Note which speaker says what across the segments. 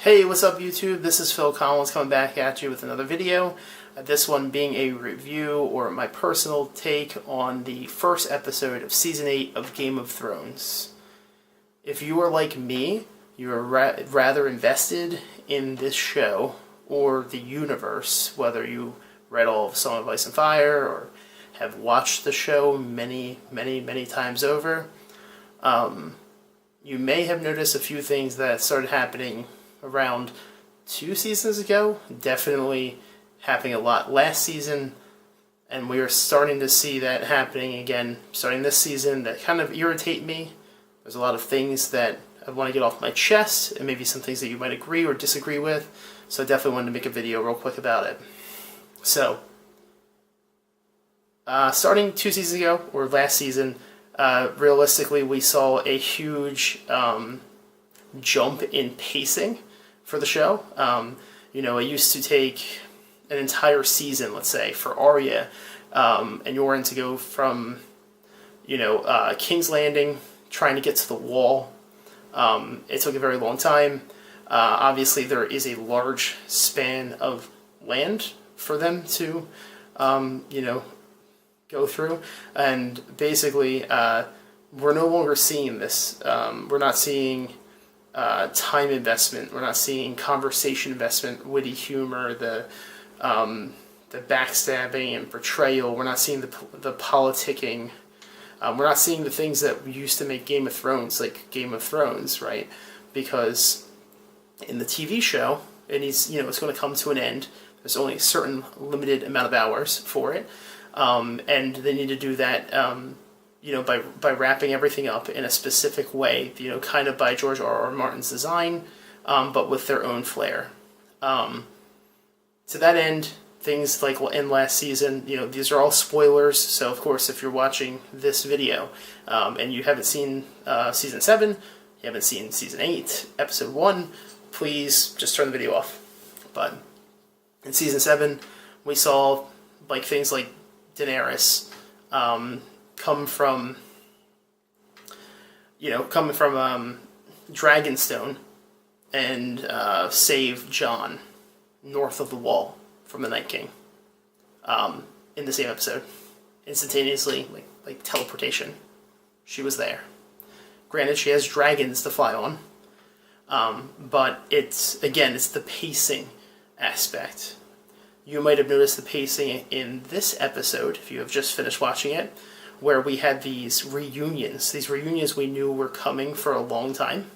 Speaker 1: Hey, what's up YouTube? This is Phil Collins coming back at you with another video. This one being a review or my personal take on the first episode of Season 8 of Game of Thrones. If you are like me, you are rather invested in this show or the universe, whether you read all of Song of Ice and Fire or have watched the show many times over, you may have noticed a few things that started happening around 2 seasons ago, definitely happening a lot last season, and we are starting to see that happening again starting this season that kind of irritate me. There's a lot of things that I want to get off my chest, and maybe some things that you might agree or disagree with, so I definitely wanted to make a video real quick about it. So, starting 2 seasons ago, or last season, realistically we saw a huge jump in pacing for the show. It used to take an entire season, let's say, for Arya and Yoren to go from, King's Landing, trying to get to the wall. It took a very long time. Obviously, there is a large span of land for them to, go through. And basically, we're no longer seeing this. We're not seeing time investment. We're not seeing conversation investment, witty humor, the backstabbing and betrayal. We're not seeing the politicking. We're not seeing the things that used to make Game of Thrones like Game of Thrones, right? Because in the TV show, it's going to come to an end. There's only a certain limited amount of hours for it, and they need to do that. By wrapping everything up in a specific way, kind of by George R.R. Martin's design, but with their own flair. To that end, things like in last season, these are all spoilers, so of course if you're watching this video and you haven't seen Season 7, you haven't seen Season 8, Episode 1, please just turn the video off. But in Season 7, we saw things like Daenerys coming from Dragonstone and save Jon north of the Wall from the Night King in the same episode. Instantaneously, like teleportation. She was there. Granted, she has dragons to fly on, but it's the pacing aspect. You might have noticed the pacing in this episode, if you have just finished watching it, where we had these reunions we knew were coming for a long time.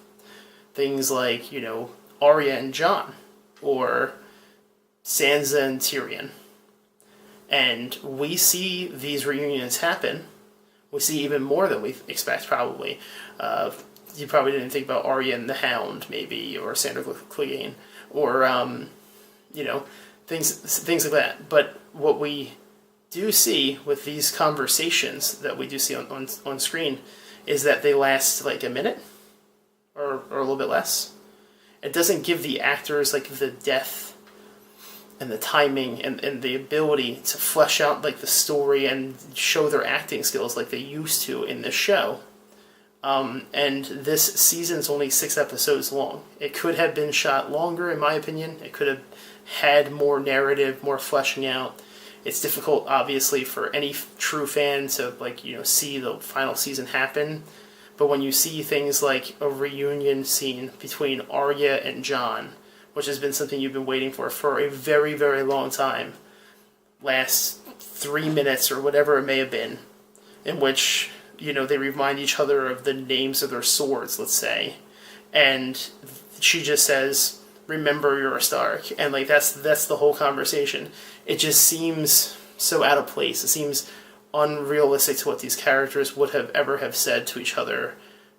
Speaker 1: Things like, Arya and Jon, or Sansa and Tyrion. And we see these reunions happen. We see even more than we expect, probably. You probably didn't think about Arya and the Hound, maybe, or Sandor Clegane, or, things like that. But what we do see with these conversations that we do see on screen is that they last like a minute or a little bit less. It doesn't give the actors the depth and the timing and the ability to flesh out the story and show their acting skills like they used to in this show. And this season's only 6 episodes long. It could have been shot longer, in my opinion. It could have had more narrative, more fleshing out. It's difficult, obviously, for any true fan to, see the final season happen. But when you see things like a reunion scene between Arya and Jon, which has been something you've been waiting for a very, very long time, last 3 minutes or whatever it may have been, in which, they remind each other of the names of their swords, let's say, and she just says, "Remember, you're a Stark," and that's the whole conversation. It just seems so out of place. It seems unrealistic to what these characters would have ever said to each other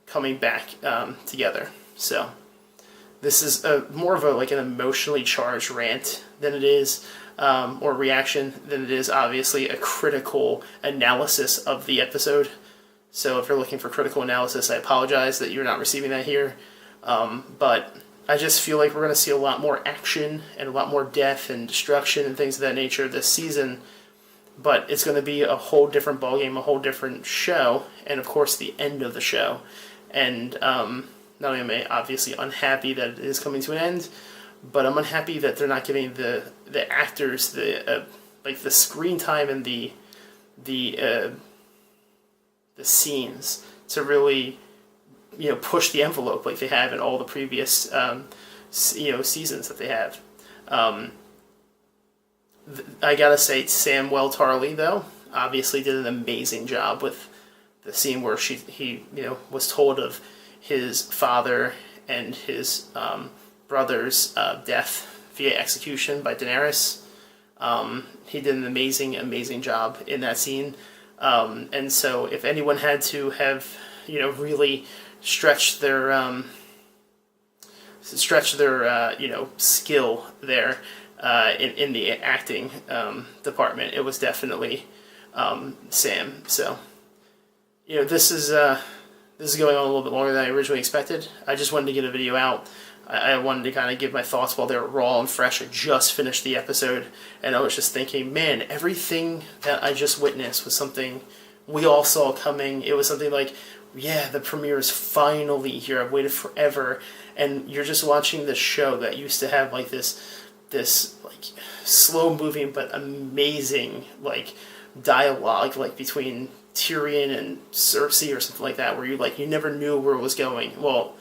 Speaker 1: coming back together. So this is more of an emotionally charged rant than it is, or reaction, than it is obviously a critical analysis of the episode. So if you're looking for critical analysis, I apologize that you're not receiving that here. But I just feel like we're going to see a lot more action and a lot more death and destruction and things of that nature this season. But it's going to be a whole different ballgame, a whole different show, and of course the end of the show. And not only am I obviously unhappy that it is coming to an end, but I'm unhappy that they're not giving the actors the the screen time and the scenes to really push the envelope like they have in all the previous seasons that they have. I gotta say, Samwell Tarly though obviously did an amazing job with the scene where he was told of his father and his brother's death via execution by Daenerys. He did an amazing job in that scene. And so if anyone had to have really stretch their skill there in the acting department, it was definitely Sam. So this is going on a little bit longer than I originally expected. I just wanted to get a video out. I wanted to kind of give my thoughts while they were raw and fresh. I just finished the episode, and I was just thinking, man, everything that I just witnessed was something we all saw coming. It was something like, yeah, the premiere is finally here. I've waited forever, and you're just watching this show that used to have like this like slow moving but amazing like dialogue like between Tyrion and Cersei or something like that, where you never knew where it was going. Well,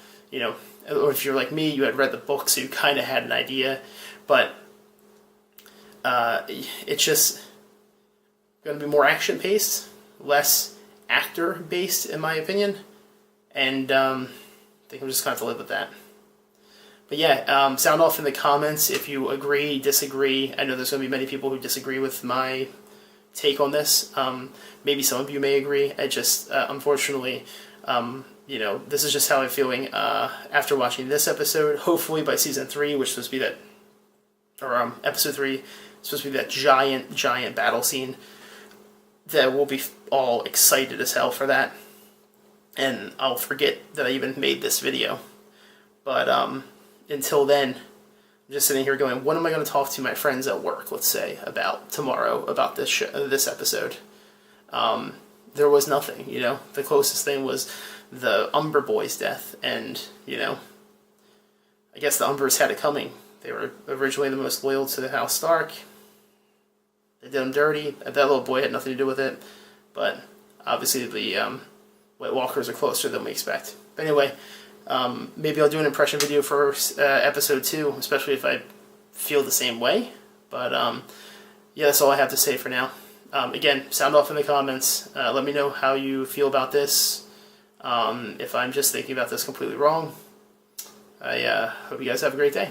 Speaker 1: or if you're like me, you had read the book, so you kind of had an idea, but it's just going to be more action paced, less actor based, in my opinion, and I think I'm just going to have to live with that. But yeah, sound off in the comments if you agree, disagree. I know there's going to be many people who disagree with my take on this. Maybe some of you may agree. I just, unfortunately, this is just how I'm feeling after watching this episode. Hopefully by season 3, which is supposed to be that, or episode 3, supposed to be that giant battle scene, that we'll be all excited as hell for that. And I'll forget that I even made this video. But until then, I'm just sitting here going, what am I going to talk to my friends at work, let's say, about tomorrow, about this episode? There was nothing, The closest thing was the Umber boys' death, and, I guess the Umbers had it coming. They were originally the most loyal to the House Stark. They did them dirty. That little boy had nothing to do with it, but obviously the White Walkers are closer than we expect. But anyway, maybe I'll do an impression video for episode 2, especially if I feel the same way. But yeah, that's all I have to say for now. Again, sound off in the comments. Let me know how you feel about this. If I'm just thinking about this completely wrong. I hope you guys have a great day.